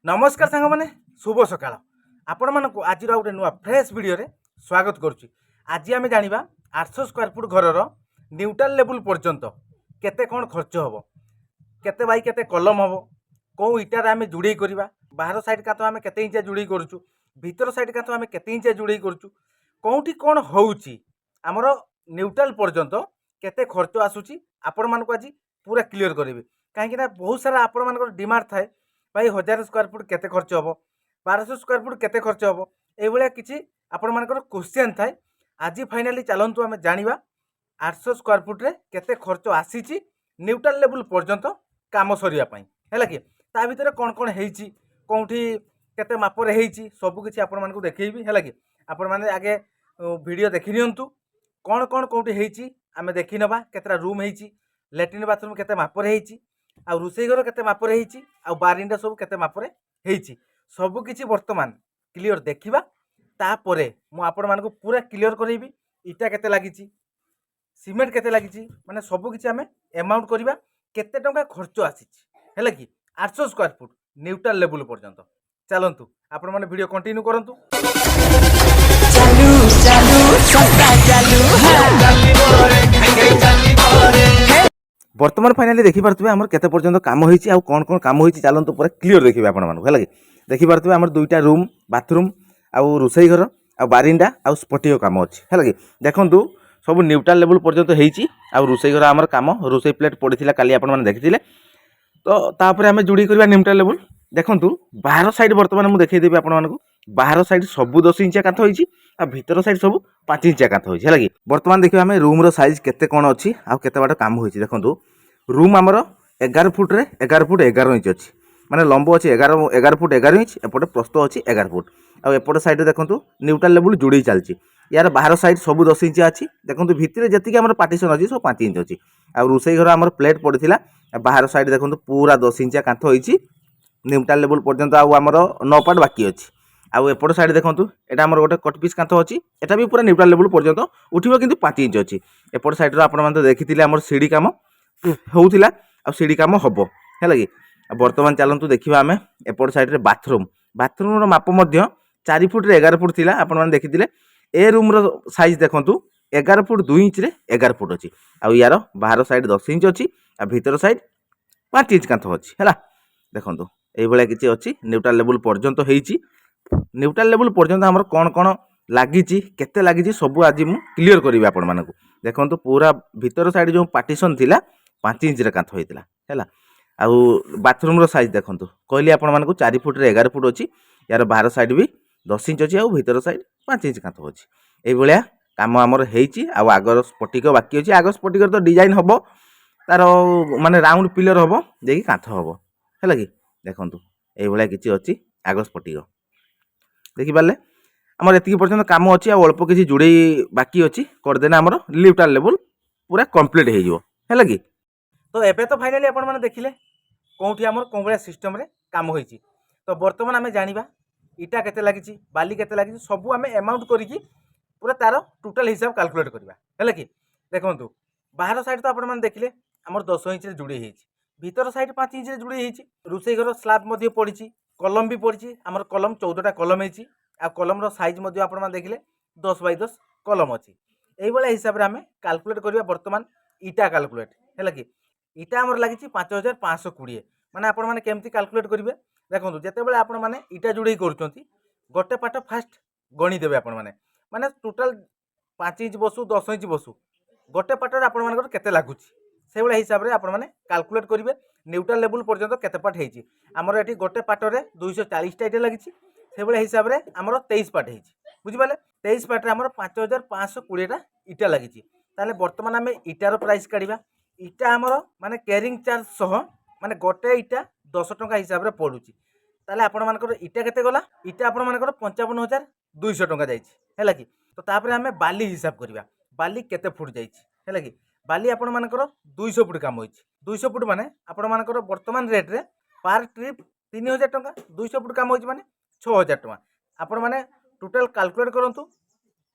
नमस्कार सांग मैंने शुभ सकाळ आपण मानक आज गोटे नुआ फ्रेश वीडियो रे स्वागत करुच्ची। आज आम जाना 800 स्क्वायर फुट घर न्यूट्राल लेवल पर्यंत केते कौन खर्च हम केते बाई केते कलम हम कौ इटार आम जोड़े करवा बाहर साइड कांथ आम केते इंचिया जोड़े करुचु भीतर साइड कांथ आम केते इंचिया जोड़े करुचु कौटी कौन होउची आमर न्यूट्राल पर्यंत केते खर्च आसूची आपण मानक आज पूरा क्लियर करेबे कहीं बहुत सारा आपण मानकर डिमांड थाए भाई 1000 स्क्वायर फुट केते खर्च हम 1200 स्क्वायर फुट केते खर्च हम ये किसी आपण मानकर क्वेश्चन थाए। आज फाइनाली चलतु आम जाना 800 स्क्वायर फुट रे केते खर्च आसी न्यूट्राल लेवल पर्यंत काम सरिया है कि ता भीतर कौन कौन होती कौटी केते मापर होती सबकि आपण मानक देखी है कि आपण मैंने आगे वीडियो देखी नियंतु कौन कौन कौटी होती आम देखी नवा केतरा रूम होती लैट्रिन बाथरूम केते मापर होती आ रोसई घर केते मापर होती आ बारिंडा सब केते मापर होती सबकि वर्तमान क्लियर देखा तापरे मु आपण मानक पूरा क्लियर करेबी इटा केते लागी सीमेंट केते लागी माने सबकि आम एमाउंट करवा केते टंका खर्च आसी है कि 800 स्क्वायर फुट न्यूट्राल लेवल पर्यंत चलतु आपण माने वीडियो कंटिन्यू करंतु। बर्तमान फाइनाली देखी पारे आम केते पर्यंत काम होईची आ कौन कौन काम होईची चलतु पूरा क्लियर देखिए आपण मानक है कि देखी पारे आम दुईटा रूम बाथरूम आउ रोसई घर आ बारिंडा आउ स्पटिक काम अच्छी है कि देखु सब न्यूट्राल लेवल पर्यंत होईची आ रोसई घर आमर काम रोसई प्लेट पड़ी काली आपण मैंने देखी तो तापर आम जोड़ी करवा न्यूट्राल लेवल देखु बाहर साइड बर्तमान मुझे देखईदेवी आपण मानक बाहर साइड सब 10 इंचिया कांथ होईची आ भीतर साइड सब 5 इंचिया कांथ होईची है कि बर्तमान देखिए आम रूम साइज केते कौन अच्छी आ केते बाट काम होईची देखु रूम आमर 11 फुट रे 11 फुट 11 इंच अच्छी माने लंब अच्छी 11 फुट 11 इंच एपटे प्रस्थ अच्छी 11 फुट आ एपटे साइड देखु न्यूट्राल लेवल जोड़ी चलती यार बाहर साइड सब 10 इंच अच्छी देखो भितर जी आम पार्टीशन अच्छी सब 5 इंच अच्छी आ रोसई घर आम प्लेट पड़ा बाहर साइड देखो पूरा 10 इंचिया कांथ होईची न्यूट्राल लेवल पर्यंत आमर 9 पार्ट बाकी अच्छी आउ एपट साइड देखो यहाँ आम गोटे कटपिस कांथ अच्छी एटा भी पूरा न्यूट्राल लेवल पर्यंत उठिबो किंतु 5 इंच अच्छी एपट साइड आपण माने देखिथिले आमर सीढ़ी काम होउथिला आ सीढ़ी काम हबो है कि वर्तमान चलतु देखा आम एपट साइड रे बाथरूम बाथरूम माप 4 फुट रे 11 फुट थिला आपण माने देखिथिले ए रूम रो साइज देखंतु 11 फुट 2 इंच रे 11 फुट अच्छी आ यार बाहर साइड 10 इंच अच्छी आ भीतर साइड 5 इंच कांथ अच्छी है देखो ये किसी अच्छी न्यूट्राल लेवल पर्यंत होईची न्यूट्राल लेवल पर्यंत आमर कौन कौन लगी केते लगी सब आज मु क्लियर करी आपण मानक देखो पूरा भीतर साइड जो पार्टीशन थिला 5 इंच रे कांथ होइतिला हैला आउ बाथरूम रो साइज देखो कहली आपण मानक 4 फुट रे 11 फुट अच्छी यार बाहर साइड भी 10 इंच अच्छी आउ भीतर साइड 5 इंच कांथ अच्छी एई भलिया काम आमर हेची आउ आगर स्पटिक बाकी अच्छी आगर स्पटिक तो डिजाइन हबो तार माने राउंड पिलर हबो जेकी कांथ हबो हैला कि देखंतु एई भलिया किछि अच्छी आगर स्पटिक देखि पाले आमर एतिकी पर्यंत काम अच्छी आ अल्प किछि जुड़े बाकी अच्छी करदेना आमर न्यूट्राल लेवल पूरा कंप्लीट हो जिवो हैला कि तो एबे तो फाइनली आपण माने देखिले कोठी आमर कोन भलिया सिस्टम रे काम होईची तो वर्तमान आमे जानिबा इटा केते लागिची बाली केते लागिची सब आमे अमाउंट करिकी पूरा तार टोटल हिसाब कैलकुलेट करबा हैला कि देखंतु बाहर साइड तो आपण माने देखिले आमर 10 इंच रे जुड़े हेची भीतर साइड 5 इंच रे जुड़े हेची रोसई घर स्लैब मध्ये पड़ीची कलम भी पड़ी आमर कलम 14टा कलम होती आ कलम रो साइज मध्ये आपण माने देखिले 10 बाय 10 कलम अच्छी यही हिसाब से आम कैलकुलेट करवा वर्तमान इटा कैलकुलेट है कि इटा आमर लगी 5520 माने आपण माने केमती कैलकुलेट करेंगे देखो जिते आपण माने इटा जोड़े कर गोटे पाट फास्ट गणिदेवे आपण माने माने total 5 inch Basu 10 inch Basu गोटे पाटर आपण मानकर केते लागुची से भाई हिसाब से आपण मैंने कैलकुलेट करेंगे न्यूट्राल लेवल पर्यंत केते पार्ट होती आमर ये गोटे पाटरे 240 इटा लगी से भाई हिसाब से आमर 23 पार्ट होती बुझिपारे 23 पार्ट आमर 5520 इटा लगी बर्तमान आम इटार प्राइस काढ़ा इटा आमर माने कैरिंग चार्ज सह माने गोटे इटा 10 टंका हिसाब से पड़ुची ताले आपण मानकर इटा केते गला इटा आपण मानकर 55200 टंका जाइछि हैला कि तो तापर आमे बाली हिसाब करबा बाली केते फुट जाइछि हैला कि बाली आपण मानकर 200 फुट काम होइछि 200 फुट माने आपण मानकर वर्तमान रेट रे पर ट्रिप 3000 टंका 200 फुट काम होइछि माने 6000 टंका आपण माने टोटल कैलकुलेट करंतु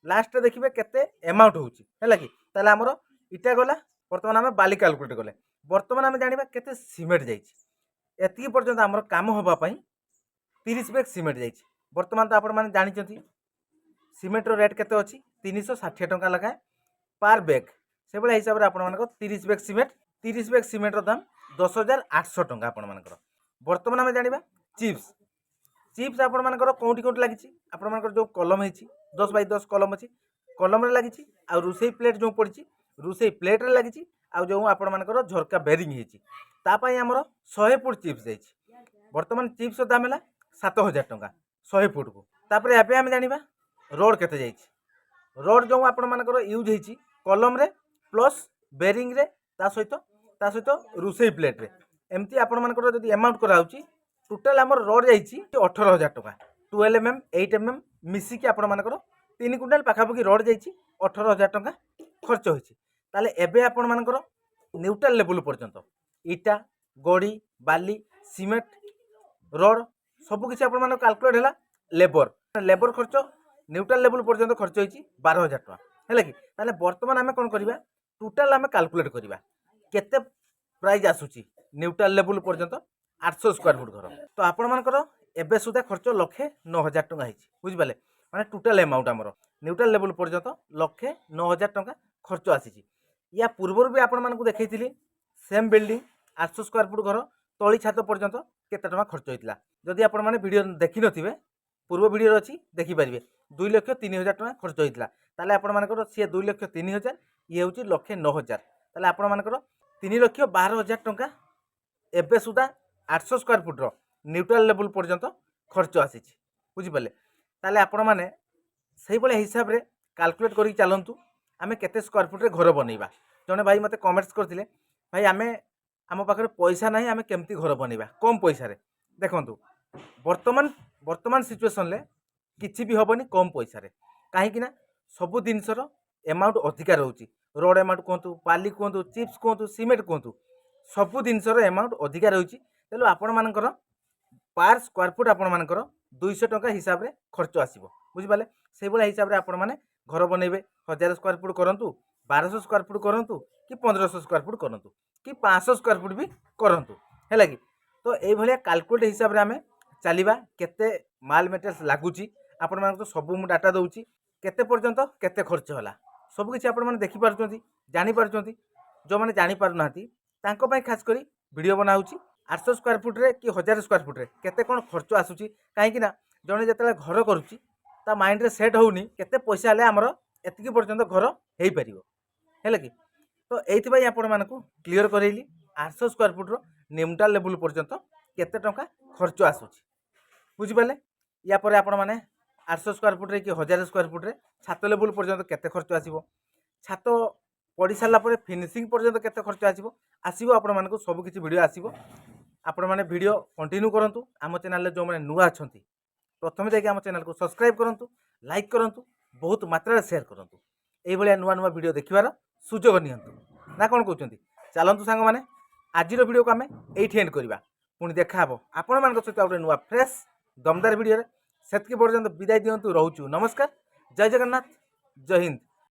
लास्ट रे देखिबे केते अमाउंट होउछि हैला कि ताले हमर इटा गला वर्तमान आमे बाली कैलकुलेट कले वर्तमान आमे जानिबा केते सीमेंट जाइछि एतिकी पर्यंत आमर काम होबा पई 30 बैग सीमेंट जाइए बर्तमान तो आपण मैंने जानते सीमेंटर रेट केते अच्छी 360 टंका लगाए पार बैग से भाई हिसाब से आपण 30 बैग सीमेंटर दाम 10,800 टंका आपण मानकर बर्तमान आम जाना चिप्स चिप्स आपण मानकर कौटी कौटी लगी आपण मानकर जो कलम है 10 बाई 10 कलम अच्छी कलम लगी आ रोसई प्लेट जो पड़ी रोसई प्लेट लगी आ जो आपण मानकर झरका बेरिंग होतापाई आमर 100 फुट चिप्स जाइए बर्तमान चिप्स दाम है 7,000 टंका 100 फुट को तापर एवं आम जाना रोड केते जाइए रोड जो आपण मानकर यूज होती कलम रे प्लस बेरिंग रे ता सहित रोसई प्लेट रे एमती आपण मानकर जदि अमाउंट कराउची टोटाल आमर रोड जाइए 18,000 टंका 12 mm 8 mm मिसिकी आपण मानकर 3 क्विंटाल पाखापाखि रोड जाइए 18,000 टंका खर्च होती ताले एबे आपण मानकर न्यूट्रल लेवल पर्यंत इटा गड़ी बाली सीमेंट रोड सबकिछ आपण मानकर कैलकुलेट है लेबर लेबर खर्च न्यूट्रल लेवल पर्यंत खर्च होती 12,000 टंका है कि ताले बर्तमान आम कौन करवा टोटाल आम कैलकुलेट करवा केते प्राइस आसूची न्यूट्रल लेवल पर्यंत 800 स्क्वायर फुट घर तो आपण मानकर एबे सुधा खर्च 1,09,000 टंका होती बुझिपारे माने टोटाल अमाउंट आमर न्यूट्रल लेवल पर्यंत 1,09,000 टंका खर्च आसी या पूर्व भी आपण मानकु देखैथिली सेम बिल्डिंग 800 स्क्वायर फुट घर तली छात पर्यंत केते टंका खर्च होइतिला जदि आपण माने वीडियो देखि नथिबे पूर्व वीडियो अच्छी देखिपारे 2,03,000 टंका खर्च होइतिला ताले आपण मानकर सी 2,03,000 ये हूँ 1,09,000 ताले आपण मानकर 3,12,000 टंका एबे सुधा 800 स्क्वायर फुट न्यूट्रल लेवल पर्यंत खर्च आसी बुझिपारे ताले आपण माने सही भाई हिसाब रे कैलकुलेट करी चलतु आमे केते स्क्वायर फुट रे घर बनैबा जने भाई मते कमेंट्स करथिले भाई आमे आम पाखे पैसा ना आमे केमती घर बनैबा कम पैसा रे देखंतु वर्तमान सिचुएशन ले किछि भी हबनी कम पैसा रे काहे ना सब जिनसर अमाउंट अधिका रहउची रोड अमाउंट कहतु बाली कहतु चिप्स कहतु सीमेंट कहतु सब जिनसर अमाउंट अधिका रहउची तेलो आपण मानकर पार स्क्वायर फुट आपण मानकर 200 टंका हिसाब रे खर्च आसीबो बुझिपाले से भले हिसाब रे आपण माने घर बनैबे 1000 स्क्वायर फुट करंतु 1200 स्क्वायर फुट करंतु कि 1500 स्क्वायर फुट करंतु कि 500 स्क्वायर फुट भी करंतु है कि तो ये भाया कैलकुलेट हिसाब रे आमे चलिबा केते माल मटेरियल्स लागुची आपण मानक तो सब मु डाटा दउची केते पर्यंत केते खर्च होला सब किछि आपण माने देखि पारुचंती जानि पारुचंती जो माने जानि पारु नाहंती तांको पय खास करी वीडियो बनाउची 800 स्क्वायर फुट रे कि 1000 स्क्वायर फुट रे केते कोन खर्च आसुची काहे कि ना जने जतले घर करूची ता माइंड रे सेट होउनी केते पैसा ले हमर एतिकी पर्यंत घर हेई परिबो हैला कि तो एथि भाई आपण मानकु क्लियर करैली 800 स्क्वायर फुट रो न्यूट्रल लेवल पर्यंत केते टंका खर्च आसुची बुझि पाले या परे आपण माने 800 स्क्वायर फुट रे कि 1000 स्क्वायर फुट रे छात लेवल पर्यंत केते खर्च आसीबो छात पड़ी सारा पर फिनिशिंग पर्यंत केते खर्च आसीबो आसीबो आपण मानकु सब किछि वीडियो आसीबो आपण माने वीडियो कंटिन्यू करंतु आम चैनल रे जो माने नुआ अछंती प्रथमे जाके आम चैनल को सब्सक्राइब करंतु लाइक करंतु बहुत मात्रा रे शेयर करंतु एई भलिया नुआ नुआ वीडियो देखिबार सुजोग नियंतु ना कोन कहउचंती चलंतु सांग माने आजिरो वीडियो को आमे एठी एंड करबा पुणी देखा हबो आपण मानक सहित आउटे नुआ फ्रेश दमदार वीडियो रे सेतकी पर्यंत विदाय दियंतु रहउचु नमस्कार जय जगन्नाथ जय हिंद।